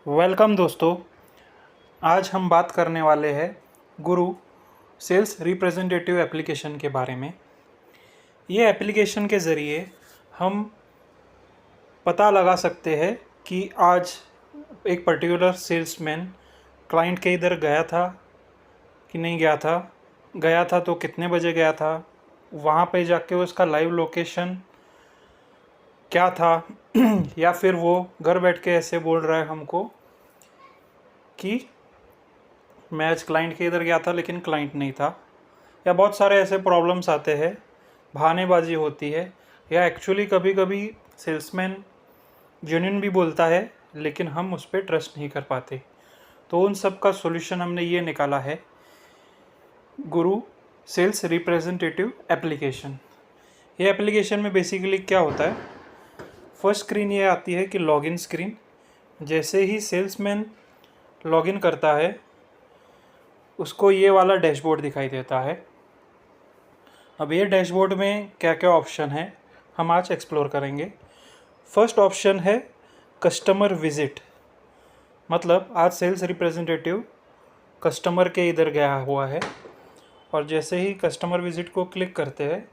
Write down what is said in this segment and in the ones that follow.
Welcome दोस्तों। आज हम बात करने वाले हैं गुरु सेल्स रिप्रेजेंटेटिव एप्लीकेशन के बारे में। ये एप्लीकेशन के ज़रिए हम पता लगा सकते हैं कि आज एक पर्टिकुलर सेल्समैन क्लाइंट के इधर गया था कि नहीं गया था तो कितने बजे गया था, वहाँ पे जाके उसका लाइव लोकेशन क्या था या फिर वो घर बैठ के ऐसे बोल रहा है हमको कि मैं आज क्लाइंट के इधर गया था लेकिन क्लाइंट नहीं था, या बहुत सारे ऐसे प्रॉब्लम्स आते हैं, बहानेबाजी होती है, या एक्चुअली कभी कभी सेल्समैन जेन्युइन भी बोलता है लेकिन हम उस पर ट्रस्ट नहीं कर पाते। तो उन सब का सॉल्यूशन हमने ये निकाला है, गुरु सेल्स रिप्रेजेंटेटिव एप्लीकेशन। ये एप्लीकेशन में बेसिकली क्या होता है, फर्स्ट स्क्रीन ये आती है कि लॉगिन स्क्रीन। जैसे ही सेल्समैन लॉगिन करता है उसको ये वाला डैशबोर्ड दिखाई देता है। अब ये डैशबोर्ड में क्या क्या ऑप्शन है हम आज एक्सप्लोर करेंगे। फर्स्ट ऑप्शन है कस्टमर विजिट, मतलब आज सेल्स रिप्रेजेंटेटिव कस्टमर के इधर गया हुआ है और जैसे ही कस्टमर विजिट को क्लिक करते हैं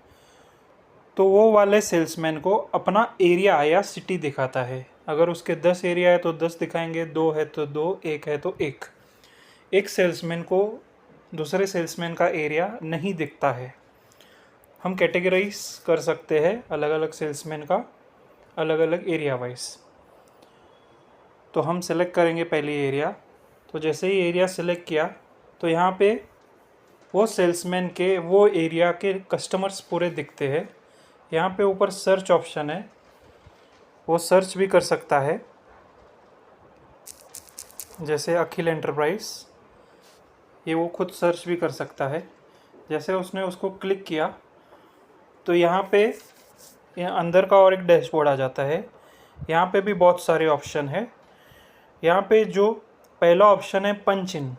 तो वो वाले सेल्समैन को अपना एरिया या सिटी दिखाता है। अगर उसके 10 एरिया है तो 10 दिखाएंगे, 2 है तो 2, 1 है तो 1। एक सेल्समैन को दूसरे सेल्समैन का एरिया नहीं दिखता है। हम कैटेगराइज कर सकते हैं अलग अलग सेल्समैन का अलग अलग एरिया वाइज। तो हम सेलेक्ट करेंगे पहले एरिया। तो जैसे ही एरिया सेलेक्ट किया तो यहाँ पे वो सेल्समैन के वो एरिया के कस्टमर्स पूरे दिखते हैं। यहाँ पे ऊपर सर्च ऑप्शन है, वो सर्च भी कर सकता है, जैसे अखिल एंटरप्राइज, ये वो खुद सर्च भी कर सकता है। जैसे उसने उसको क्लिक किया तो यहाँ पे अंदर का और एक डैशबोर्ड आ जाता है। यहाँ पे भी बहुत सारे ऑप्शन है। यहाँ पे जो पहला ऑप्शन है पंच इन,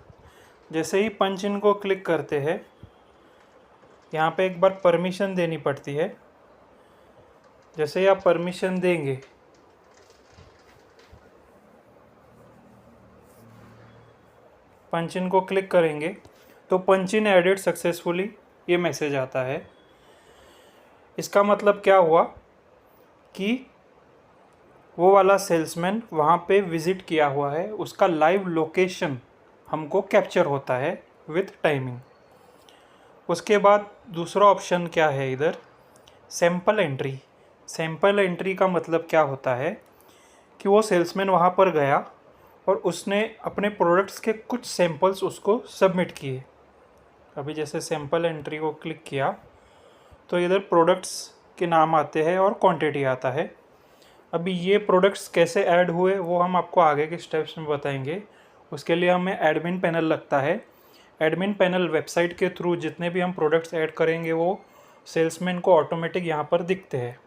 जैसे ही पंच इन को क्लिक करते हैं यहाँ पे एक बार परमिशन देनी पड़ती है। जैसे ही आप परमिशन देंगे पंच इन को क्लिक करेंगे तो पंच इन एडेड सक्सेसफुली ये मैसेज आता है। इसका मतलब क्या हुआ कि वो वाला सेल्समैन वहाँ पे विज़िट किया हुआ है, उसका लाइव लोकेशन हमको कैप्चर होता है विथ टाइमिंग। उसके बाद दूसरा ऑप्शन क्या है इधर, सैम्पल एंट्री। सैम्पल एंट्री का मतलब क्या होता है कि वो सेल्समैन वहाँ पर गया और उसने अपने प्रोडक्ट्स के कुछ सैंपल्स उसको सबमिट किए। अभी जैसे सैम्पल एंट्री को क्लिक किया तो इधर प्रोडक्ट्स के नाम आते हैं और क्वांटिटी आता है। अभी ये प्रोडक्ट्स कैसे ऐड हुए वो हम आपको आगे के स्टेप्स में बताएंगे। उसके लिए हमें एडमिन पैनल लगता है। एडमिन पैनल वेबसाइट के थ्रू जितने भी हम प्रोडक्ट्स ऐड करेंगे वो सेल्समैन को ऑटोमेटिक यहाँ पर दिखते हैं।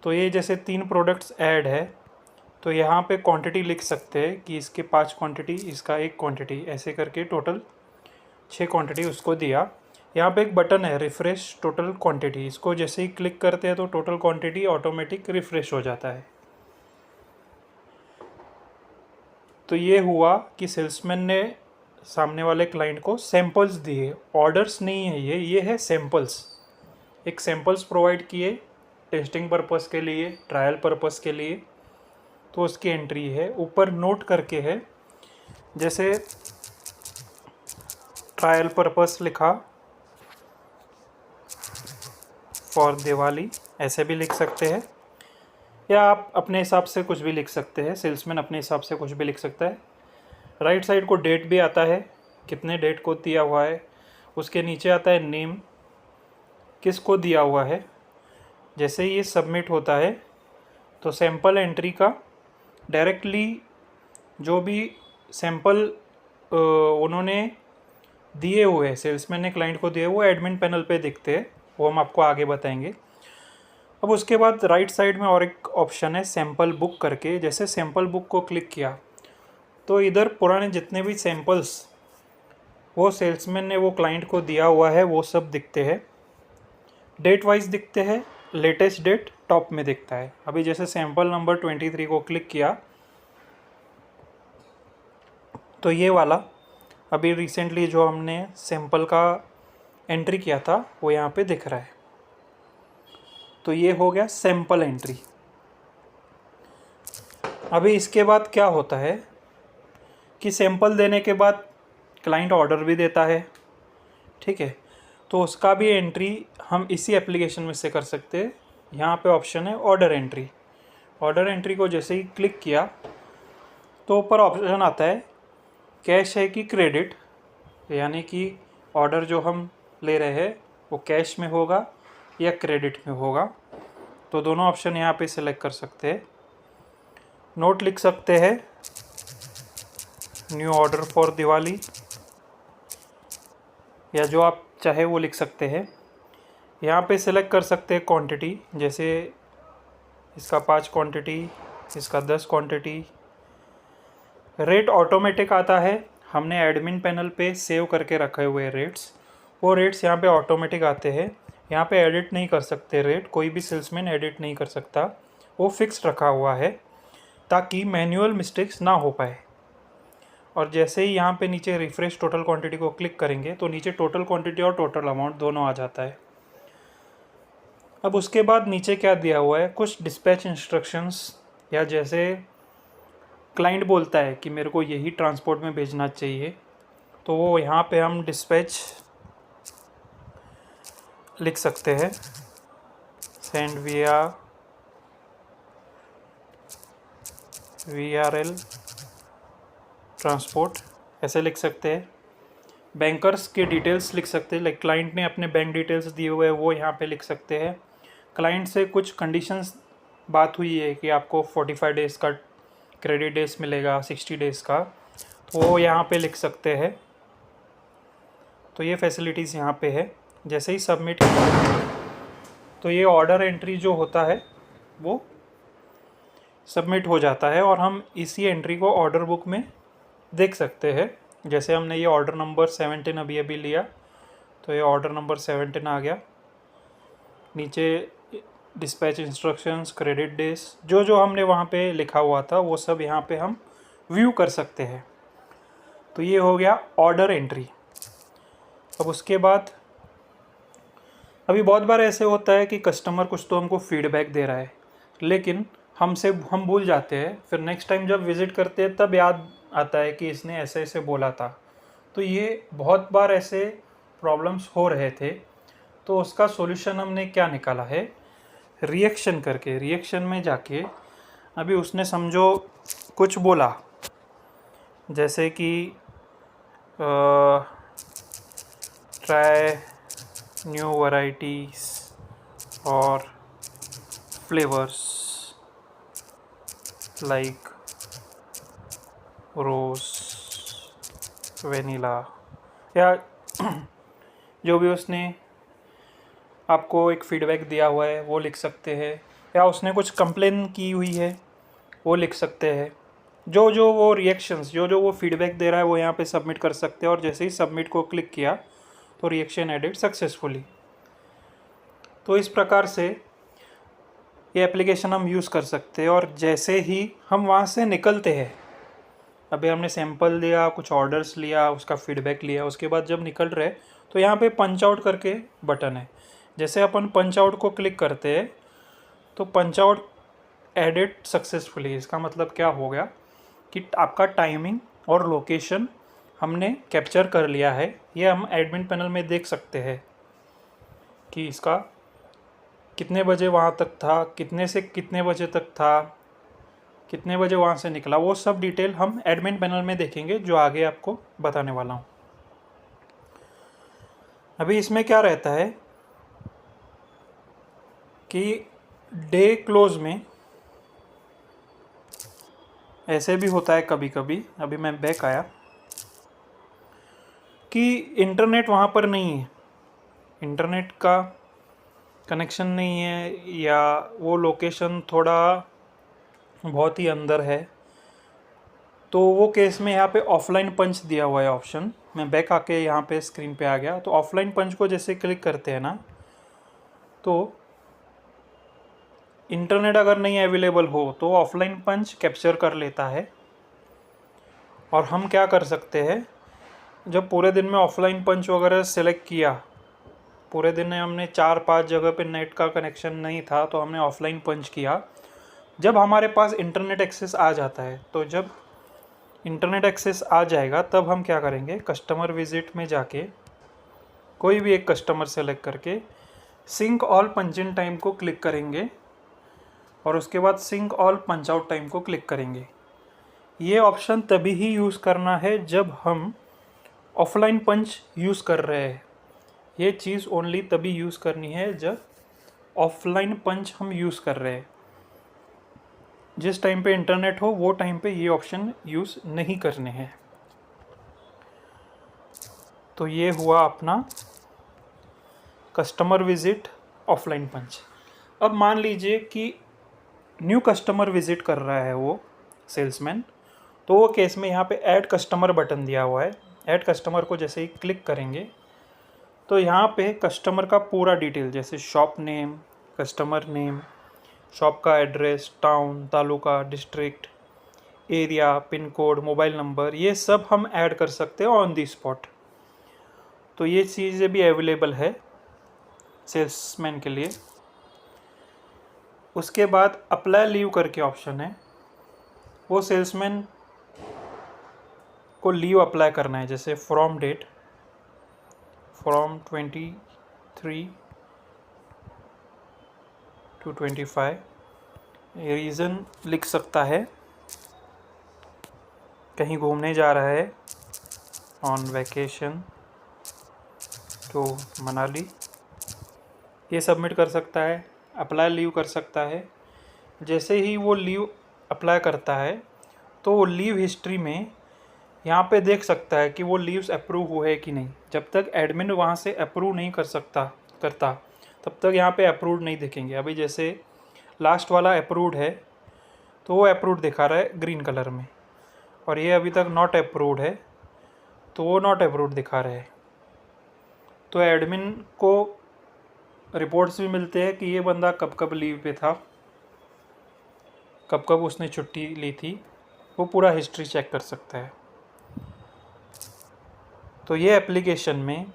तो ये जैसे 3 प्रोडक्ट्स ऐड है तो यहाँ पे क्वांटिटी लिख सकते हैं कि इसके 5 क्वांटिटी, इसका 1 क्वांटिटी, ऐसे करके टोटल 6 क्वांटिटी उसको दिया। यहाँ पे एक बटन है रिफ़्रेश टोटल क्वांटिटी, इसको जैसे ही क्लिक करते हैं तो टोटल क्वांटिटी ऑटोमेटिक रिफ़्रेश हो जाता है। तो ये हुआ कि सेल्समैन ने सामने वाले क्लाइंट को सैंपल्स दिए, ऑर्डर्स नहीं है ये है सैंपल्स। एक सैंपल्स प्रोवाइड किए टेस्टिंग पर्पस के लिए, ट्रायल पर्पस के लिए, तो उसकी एंट्री है। ऊपर नोट करके है, जैसे ट्रायल पर्पस लिखा फॉर दिवाली, ऐसे भी लिख सकते हैं, या आप अपने हिसाब से कुछ भी लिख सकते हैं। सेल्समैन अपने हिसाब से कुछ भी लिख सकता है। राइट साइड को डेट भी आता है, कितने डेट को दिया हुआ है। उसके नीचे आता है नेम, किसको दिया हुआ है। जैसे ये सबमिट होता है तो सैंपल एंट्री का डायरेक्टली जो भी सैंपल उन्होंने दिए हुए हैं, सेल्समैन ने क्लाइंट को दिए, वो एडमिन पैनल पे दिखते हैं, वो हम आपको आगे बताएंगे। अब उसके बाद राइट साइड में और एक ऑप्शन है सैंपल बुक करके। जैसे सैंपल बुक को क्लिक किया तो इधर पुराने जितने भी सैंपल्स वो सेल्समैन ने वो क्लाइंट को दिया हुआ है वो सब दिखते हैं, डेट वाइज दिखते हैं। लेटेस्ट डेट टॉप में दिखता है। अभी जैसे सैंपल नंबर 23 को क्लिक किया तो ये वाला अभी रिसेंटली जो हमने सैंपल का एंट्री किया था वो यहाँ पे दिख रहा है। तो ये हो गया सैंपल एंट्री। अभी इसके बाद क्या होता है कि सैंपल देने के बाद क्लाइंट ऑर्डर भी देता है, ठीक है। तो उसका भी एंट्री हम इसी एप्लीकेशन में से कर सकते हैं। यहाँ पे ऑप्शन है ऑर्डर एंट्री। ऑर्डर एंट्री को जैसे ही क्लिक किया तो ऊपर ऑप्शन आता है कैश है कि क्रेडिट, यानी कि ऑर्डर जो हम ले रहे हैं वो कैश में होगा या क्रेडिट में होगा। तो दोनों ऑप्शन यहाँ पे सिलेक्ट कर सकते हैं। नोट लिख सकते हैं न्यू ऑर्डर फॉर दिवाली, या जो आप चाहे वो लिख सकते हैं। यहाँ पे सिलेक्ट कर सकते हैं क्वांटिटी, जैसे इसका 5 क्वांटिटी, इसका 10 क्वांटिटी। रेट ऑटोमेटिक आता है, हमने एडमिन पैनल पे सेव करके रखे हुए रेट्स, वो रेट्स यहाँ पे ऑटोमेटिक आते हैं। यहाँ पे एडिट नहीं कर सकते रेट, कोई भी सेल्समैन एडिट नहीं कर सकता, वो फिक्स रखा हुआ है ताकि मैन्युअल मिस्टेक्स ना हो पाए। और जैसे ही यहाँ पे नीचे रिफ्रेश टोटल क्वांटिटी को क्लिक करेंगे तो नीचे टोटल क्वांटिटी और टोटल अमाउंट दोनों आ जाता है। अब उसके बाद नीचे क्या दिया हुआ है, कुछ डिस्पैच इंस्ट्रक्शंस, या जैसे क्लाइंट बोलता है कि मेरे को यही ट्रांसपोर्ट में भेजना चाहिए, तो वो यहाँ पे हम डिस्पैच लिख सकते हैं, सेंड विया VRL ट्रांसपोर्ट, ऐसे लिख सकते हैं। बैंकर्स के डिटेल्स लिख सकते हैं, लाइक क्लाइंट ने अपने बैंक डिटेल्स दिए हुए हैं वो यहाँ पे लिख सकते हैं। क्लाइंट से कुछ कंडीशंस बात हुई है कि आपको 45 डेज़ का क्रेडिट डेज मिलेगा, 60 डेज़ का, तो वो यहाँ पे लिख सकते हैं। तो ये फैसिलिटीज़ यहाँ पे है। जैसे ही सबमिट तो ये ऑर्डर एंट्री जो होता है वो सबमिट हो जाता है और हम इसी एंट्री को ऑर्डर बुक में देख सकते हैं। जैसे हमने ये ऑर्डर नंबर 17 अभी लिया, तो ये ऑर्डर नंबर 17 आ गया। नीचे डिस्पैच इंस्ट्रक्शंस, क्रेडिट डेज, जो जो हमने वहाँ पे लिखा हुआ था वो सब यहाँ पे हम व्यू कर सकते हैं। तो ये हो गया ऑर्डर एंट्री। अब उसके बाद अभी बहुत बार ऐसे होता है कि कस्टमर कुछ तो हमको फीडबैक दे रहा है, लेकिन हम भूल जाते हैं, फिर नेक्स्ट टाइम जब विज़िट करते हैं तब याद आता है कि इसने ऐसे ऐसे बोला था। तो ये बहुत बार ऐसे प्रॉब्लम्स हो रहे थे, तो उसका सॉल्यूशन हमने क्या निकाला है, रिएक्शन करके, रिएक्शन में जाके अभी उसने समझो कुछ बोला, जैसे कि ट्राई न्यू वैरायटीज और फ्लेवर्स लाइक रोज़, वेनिला, या जो भी उसने आपको एक फ़ीडबैक दिया हुआ है वो लिख सकते हैं, या उसने कुछ कंप्लेन की हुई है वो लिख सकते हैं। जो जो वो रिएक्शंस, जो जो वो फीडबैक दे रहा है वो यहाँ पे सबमिट कर सकते हैं, और जैसे ही सबमिट को क्लिक किया तो रिएक्शन एडिट सक्सेसफुली। तो इस प्रकार से ये एप्लीकेशन हम यूज़ कर सकते हैं। और जैसे ही हम वहाँ से निकलते हैं, अभी हमने सैंपल लिया, कुछ ऑर्डर्स लिया, उसका फीडबैक लिया, उसके बाद जब निकल रहे तो यहाँ पे पंच आउट करके बटन है। जैसे अपन पंच आउट को क्लिक करते हैं तो पंच आउट एडिट सक्सेसफुली, इसका मतलब क्या हो गया कि आपका टाइमिंग और लोकेशन हमने कैप्चर कर लिया है। ये हम एडमिन पैनल में देख सकते हैं कि इसका कितने बजे वहाँ तक था, कितने से कितने बजे तक था, कितने बजे वहाँ से निकला, वो सब डिटेल हम एडमिन पैनल में देखेंगे, जो आगे आपको बताने वाला हूँ। अभी इसमें क्या रहता है कि डे क्लोज में ऐसे भी होता है कभी कभी, अभी मैं बैक आया, कि इंटरनेट वहाँ पर नहीं है, इंटरनेट का कनेक्शन नहीं है, या वो लोकेशन थोड़ा बहुत ही अंदर है, तो वो केस में यहाँ पे ऑफलाइन पंच दिया हुआ है ऑप्शन। मैं बैक आके यहाँ पे स्क्रीन पे आ गया, तो ऑफलाइन पंच को जैसे क्लिक करते हैं ना, तो इंटरनेट अगर नहीं अवेलेबल हो तो ऑफलाइन पंच कैप्चर कर लेता है और हम क्या कर सकते हैं, जब पूरे दिन में ऑफलाइन पंच वगैरह सेलेक्ट किया, पूरे दिन में हमने 4-5 जगह पे नेट का कनेक्शन नहीं था तो हमने ऑफलाइन पंच किया। जब हमारे पास इंटरनेट एक्सेस आ जाता है, तो जब इंटरनेट एक्सेस आ जाएगा तब हम क्या करेंगे, कस्टमर विजिट में जाके कोई भी एक कस्टमर सेलेक्ट करके sync all punch in time को क्लिक करेंगे और उसके बाद sync all punch out time को क्लिक करेंगे। ये ऑप्शन तभी ही यूज़ करना है जब हम ऑफलाइन पंच यूज़ कर रहे हैं। ये चीज़ ओनली तभी यूज़ करनी है जब ऑफलाइन पंच हम यूज़ कर रहे हैं। जिस टाइम पे इंटरनेट हो वो टाइम पे ये ऑप्शन यूज़ नहीं करने हैं। तो ये हुआ अपना कस्टमर विज़िट ऑफलाइन पंच। अब मान लीजिए कि न्यू कस्टमर विज़िट कर रहा है वो सेल्समैन, तो वो केस में यहाँ पे ऐड कस्टमर बटन दिया हुआ है। ऐड कस्टमर को जैसे ही क्लिक करेंगे तो यहाँ पे कस्टमर का पूरा डिटेल, जैसे shop name, customer name, shop का address, town, taluka, district, area, pin code, mobile number, ये सब हम ऐड कर सकते हैं ऑन दी स्पॉट। तो ये चीज़ें भी अवेलेबल है सेल्समैन के लिए। उसके बाद अप्लाई लीव करके ऑप्शन है, वो सेल्समैन को लीव अप्लाई करना है, जैसे from date, from 23 to 25, reason लिख सकता है, कहीं घूमने जा रहा है, ऑन वैकेशन टू मनाली, ये सबमिट कर सकता है। अप्लाई लीव कर सकता है। जैसे ही वो लीव अप्लाई करता है तो वो लीव हिस्ट्री में यहाँ पे देख सकता है कि वो लीव्स अप्रूव हुए कि नहीं। जब तक एडमिन वहाँ से अप्रूव नहीं करता तब तक यहाँ पे अप्रूव्ड नहीं दिखेंगे। अभी जैसे लास्ट वाला अप्रूव्ड है तो वो अप्रूव्ड दिखा रहा है ग्रीन कलर में, और ये अभी तक नॉट अप्रूव्ड है तो वो नॉट अप्रूव्ड दिखा रहा है। तो एडमिन को रिपोर्ट्स भी मिलते हैं कि ये बंदा कब कब लीव पे था, कब कब उसने छुट्टी ली थी, वो पूरा हिस्ट्री चेक कर सकता है। तो ये एप्लीकेशन में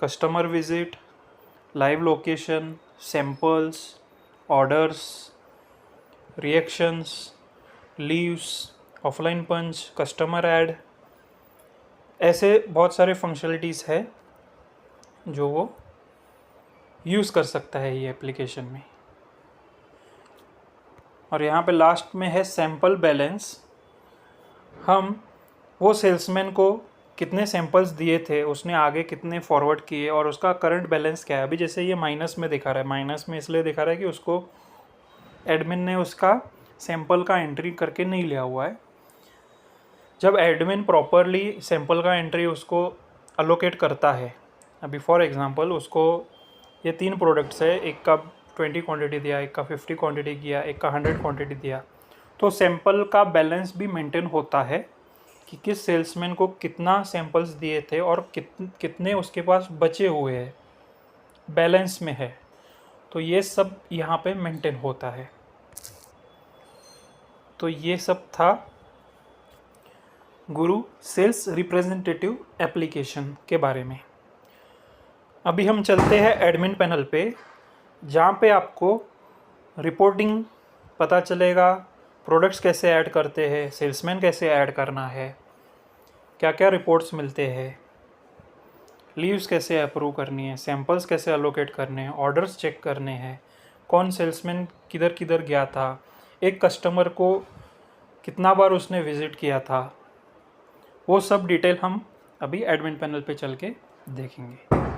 customer visit, live location, samples, orders, reactions, leaves, offline punch, customer add, ऐसे बहुत सारे फंक्शनलिटीज़ है जो वो यूज़ कर सकता है ये एप्लीकेशन में। और यहाँ पे लास्ट में है सैम्पल बैलेंस। हम वो सेल्समैन को कितने सैम्पल्स दिए थे, उसने आगे कितने फॉरवर्ड किए और उसका करंट बैलेंस क्या है। अभी जैसे ये माइनस में दिखा रहा है, माइनस में इसलिए दिखा रहा है कि उसको एडमिन ने उसका सैम्पल का एंट्री करके नहीं लिया हुआ है। जब एडमिन प्रॉपरली सैम्पल का एंट्री उसको अलोकेट करता है, अभी फॉर एग्ज़ाम्पल उसको ये 3 प्रोडक्ट्स है, एक का 20 क्वांटिटी दिया, एक का 50 क्वांटिटी दिया, एक का 100 क्वांटिटी दिया, तो सैम्पल का बैलेंस भी मेंटेन होता है कि किस सेल्समैन को कितना सैम्पल्स दिए थे और कितने उसके पास बचे हुए हैं, बैलेंस में है। तो ये सब यहाँ पे मेंटेन होता है। तो ये सब था गुरु सेल्स रिप्रेजेंटेटिव एप्लीकेशन के बारे में। अभी हम चलते हैं एडमिन पैनल पे, जहाँ पे आपको रिपोर्टिंग पता चलेगा, प्रोडक्ट्स कैसे ऐड करते हैं, सेल्समैन कैसे ऐड करना है, क्या क्या रिपोर्ट्स मिलते हैं, लीव्स कैसे अप्रूव करनी है, सैम्पल्स कैसे अलोकेट करने हैं, ऑर्डर्स चेक करने हैं, कौन सेल्समैन किधर किधर गया था, एक कस्टमर को कितना बार उसने विज़िट किया था, वो सब डिटेल हम अभी एडमिन पैनल पे चल के देखेंगे।